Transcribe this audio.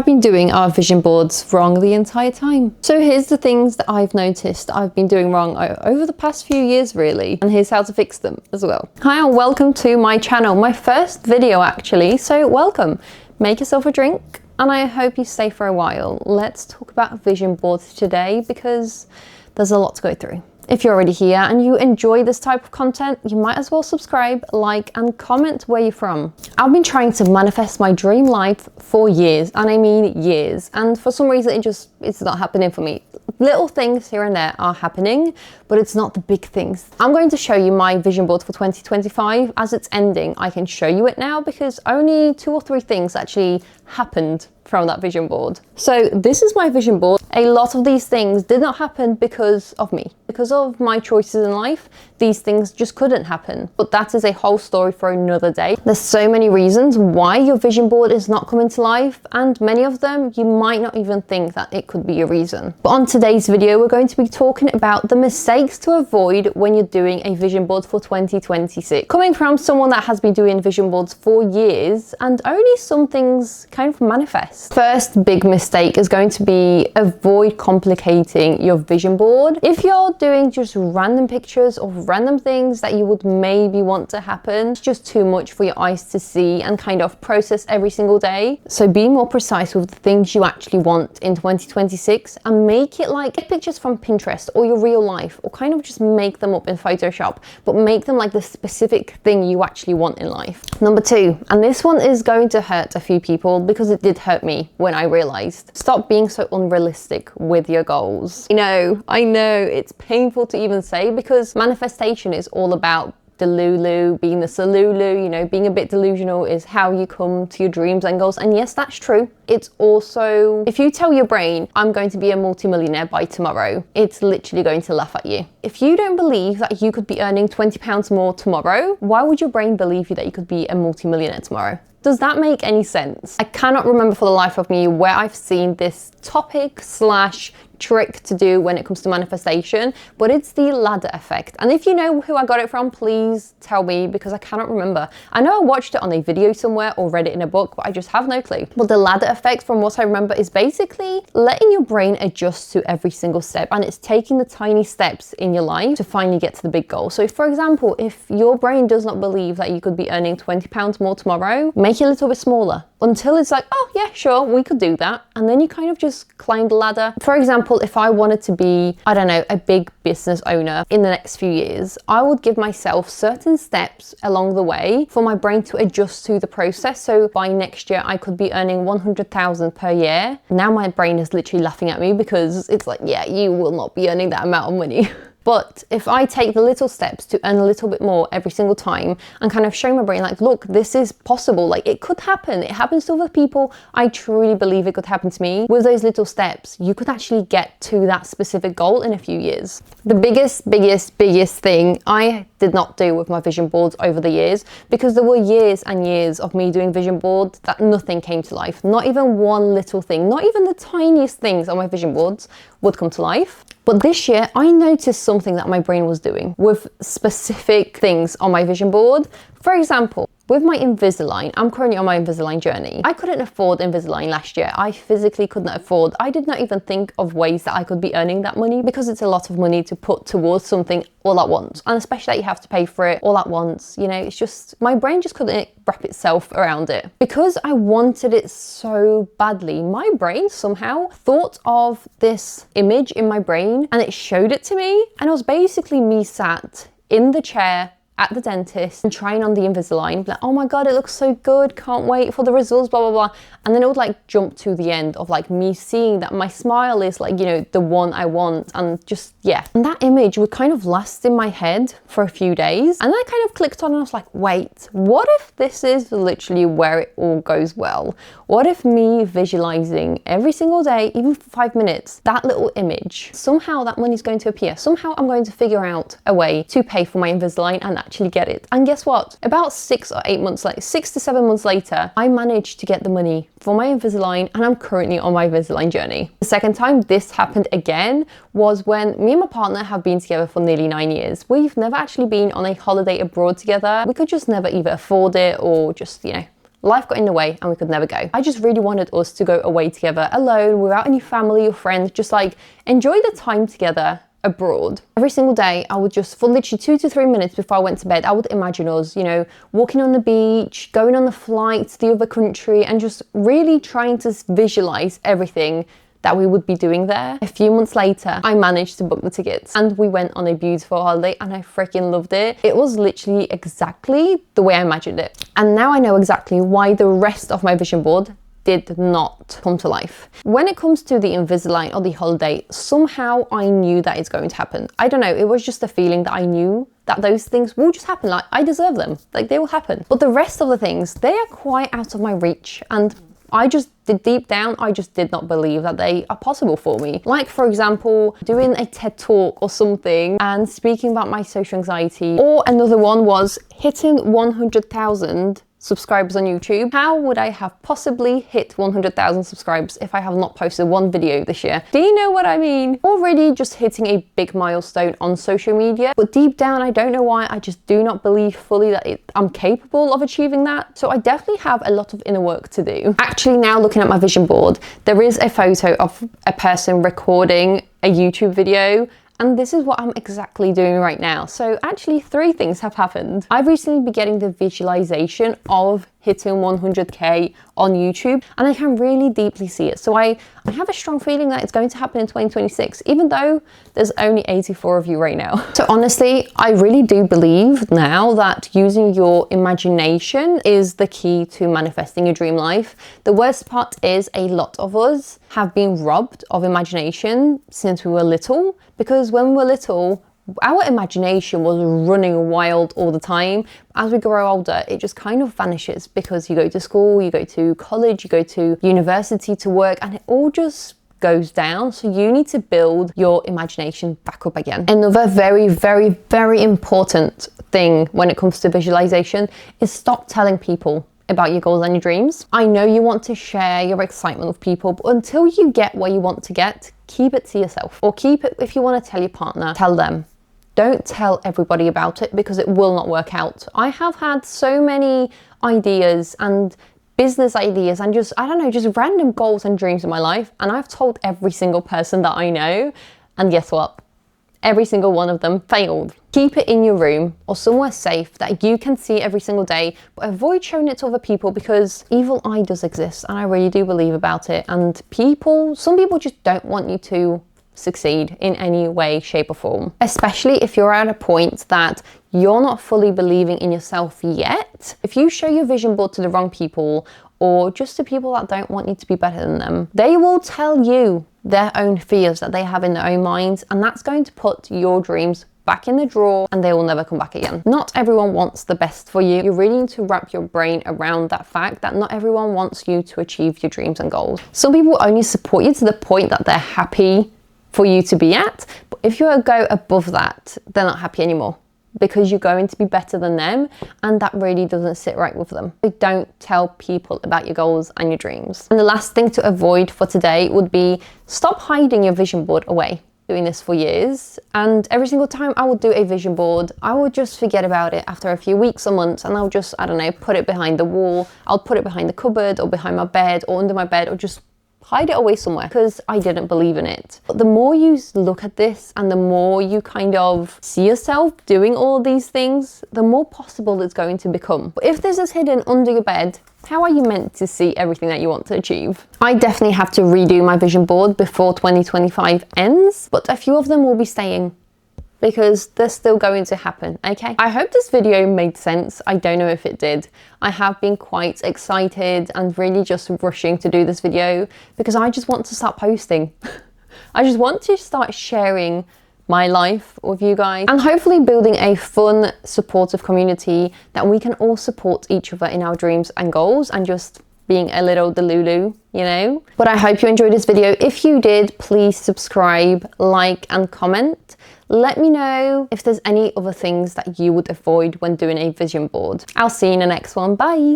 been doing our vision boards wrong the entire time. So here's the things that I've noticed I've been doing wrong over the past few years really, and here's how to fix them as well. Hi and welcome to my channel, my first video actually, so welcome. Make yourself a drink and I hope you stay for a while. Let's talk about vision boards today because there's a lot to go through. If you're already here and you enjoy this type of content, you might as well subscribe, like, and comment where you're from. I've been trying to manifest my dream life for years, and I mean years, and for some reason it's not happening for me. Little things here and there are happening, but it's not the big things. I'm going to show you my vision board for 2025. As it's ending, I can show you it now because only 2 or 3 things actually happened from that vision board. So this is my vision board. A lot of these things did not happen because of me. Because of my choices in life, these things just couldn't happen. But that is a whole story for another day. There's so many reasons why your vision board is not coming to life, and many of them you might not even think that it could be a reason. But on today's video, we're going to be talking about the mistakes to avoid when you're doing a vision board for 2026. Coming from someone that has been doing vision boards for years, and only some things kind of manifest. First big mistake is going to be avoid complicating your vision board. If you're doing just random pictures of random things that you would maybe want to happen, it's just too much for your eyes to see and kind of process every single day. So be more precise with the things you actually want in 2026 and make it like pictures from Pinterest or your real life, or kind of just make them up in Photoshop, but make them like the specific thing you actually want in life. Number 2, and this one is going to hurt a few people because it did hurt me when I realized. Stop being so unrealistic with your goals. I know, it's painful to even say because manifestation is all about Delulu, being the Salulu, being a bit delusional is how you come to your dreams and goals. And yes, that's true. It's also, if you tell your brain, I'm going to be a multimillionaire by tomorrow, it's literally going to laugh at you. If you don't believe that you could be earning £20 more tomorrow, why would your brain believe you that you could be a multimillionaire tomorrow? Does that make any sense? I cannot remember for the life of me where I've seen this topic / trick to do when it comes to manifestation, but it's the ladder effect. And if you know who I got it from, please tell me because I cannot remember. I know I watched it on a video somewhere or read it in a book, but I just have no clue. But the ladder effect, from what I remember, is basically letting your brain adjust to every single step, and it's taking the tiny steps in your life to finally get to the big goal. So for example, if your brain does not believe that you could be earning £20 more tomorrow, make it a little bit smaller until it's like, oh yeah, sure, we could do that. And then you kind of just climb the ladder. For example, if I wanted to be, I don't know, a big business owner in the next few years, I would give myself certain steps along the way for my brain to adjust to the process. So by next year, I could be earning 100,000 per year. Now my brain is literally laughing at me because it's like, yeah, you will not be earning that amount of money. But if I take the little steps to earn a little bit more every single time and kind of show my brain like, look, this is possible, like it could happen. It happens to other people. I truly believe it could happen to me. With those little steps, you could actually get to that specific goal in a few years. The biggest thing I did not do with my vision boards over the years, because there were years and years of me doing vision boards that nothing came to life. Not even one little thing, not even the tiniest things on my vision boards would come to life. But this year, I noticed something that my brain was doing with specific things on my vision board. For example, with my Invisalign, I'm currently on my Invisalign journey. I couldn't afford Invisalign last year. I physically could not afford. I did not even think of ways that I could be earning that money because it's a lot of money to put towards something all at once. And especially that you have to pay for it all at once. It's just, my brain just couldn't wrap itself around it. Because I wanted it so badly, my brain somehow thought of this image in my brain and it showed it to me. And it was basically me sat in the chair at the dentist and trying on the Invisalign, like, oh my God, it looks so good, can't wait for the results, blah, blah, blah. And then it would like jump to the end of like me seeing that my smile is like, the one I want, and just, yeah. And that image would kind of last in my head for a few days. And then I kind of clicked on and I was like, wait, what if this is literally where it all goes well? What if me visualizing every single day, even for 5 minutes, that little image, somehow that money's going to appear. Somehow I'm going to figure out a way to pay for my Invisalign and actually get it. And guess what? About 6 or 8 months later, 6 to 7 months later, I managed to get the money for my Invisalign and I'm currently on my Invisalign journey. The second time this happened again was when me and my partner have been together for nearly 9 years. We've never actually been on a holiday abroad together. We could just never either afford it or just, life got in the way and we could never go. I just really wanted us to go away together alone, without any family or friends, just like enjoy the time together abroad. Every single day, I would just, for literally 2 to 3 minutes before I went to bed, I would imagine us, you know, walking on the beach, going on the flight to the other country, and just really trying to visualize everything that we would be doing there. A few months later, I managed to book the tickets and we went on a beautiful holiday and I freaking loved it. It was literally exactly the way I imagined it. And now I know exactly why the rest of my vision board did not come to life. When it comes to the Invisalign or the holiday, somehow I knew that it's going to happen. I don't know, it was just a feeling that I knew that those things will just happen. Like, I deserve them, like they will happen. But the rest of the things, they are quite out of my reach, and I just deep down, I just did not believe that they are possible for me. Like, for example, doing a TED talk or something and speaking about my social anxiety. Or another one was hitting 100,000 subscribers on YouTube. How would I have possibly hit 100,000 subscribers if I have not posted one video this year? Do you know what I mean? Already just hitting a big milestone on social media, but deep down, I don't know why, I just do not believe fully that I'm capable of achieving that. So I definitely have a lot of inner work to do. Actually, now looking at my vision board, there is a photo of a person recording a YouTube video, and this is what I'm exactly doing right now. So actually 3 things have happened. I've recently been getting the visualization of hitting 100K on YouTube, and I can really deeply see it. So I have a strong feeling that it's going to happen in 2026, even though there's only 84 of you right now. So honestly, I really do believe now that using your imagination is the key to manifesting your dream life. The worst part is a lot of us have been robbed of imagination since we were little, because when we were little, our imagination was running wild all the time. As we grow older, it just kind of vanishes because you go to school, you go to college, you go to university to work, and it all just goes down. So you need to build your imagination back up again. Another very, very, very important thing when it comes to visualization is stop telling people about your goals and your dreams. I know you want to share your excitement with people, but until you get where you want to get, keep it to yourself. Or keep it, if you want to tell your partner, tell them. Don't tell everybody about it, because it will not work out. I have had so many ideas and business ideas and just, I don't know, just random goals and dreams in my life. And I've told every single person that I know. And guess what? Every single one of them failed. Keep it in your room or somewhere safe that you can see every single day, but avoid showing it to other people, because evil eye does exist, and I really do believe about it. And some people just don't want you to succeed in any way, shape or form. Especially if you're at a point that you're not fully believing in yourself yet. If you show your vision board to the wrong people, or just to people that don't want you to be better than them, they will tell you their own fears that they have in their own minds, and that's going to put your dreams back in the drawer and they will never come back again. Not everyone wants the best for you. You really need to wrap your brain around that fact that not everyone wants you to achieve your dreams and goals. Some people only support you to the point that they're happy for you to be at, but if you go above that, they're not happy anymore, because you're going to be better than them, and that really doesn't sit right with them. So don't tell people about your goals and your dreams. And the last thing to avoid for today would be stop hiding your vision board away. Doing this for years, and every single time I would do a vision board, I would just forget about it after a few weeks or months, and I'll just, I don't know, put it behind the wall. I'll put it behind the cupboard or behind my bed or under my bed, or just hide it away somewhere, because I didn't believe in it. But the more you look at this and the more you kind of see yourself doing all these things, the more possible it's going to become. But if this is hidden under your bed, how are you meant to see everything that you want to achieve? I definitely have to redo my vision board before 2025 ends, but a few of them will be staying, because they're still going to happen, okay? I hope this video made sense. I don't know if it did. I have been quite excited and really just rushing to do this video, because I just want to start posting. I just want to start sharing my life with you guys, and hopefully building a fun, supportive community that we can all support each other in our dreams and goals, and just being a little delulu, you know? But I hope you enjoyed this video. If you did, please subscribe, like, and comment. Let me know if there's any other things that you would avoid when doing a vision board. I'll see you in the next one. Bye.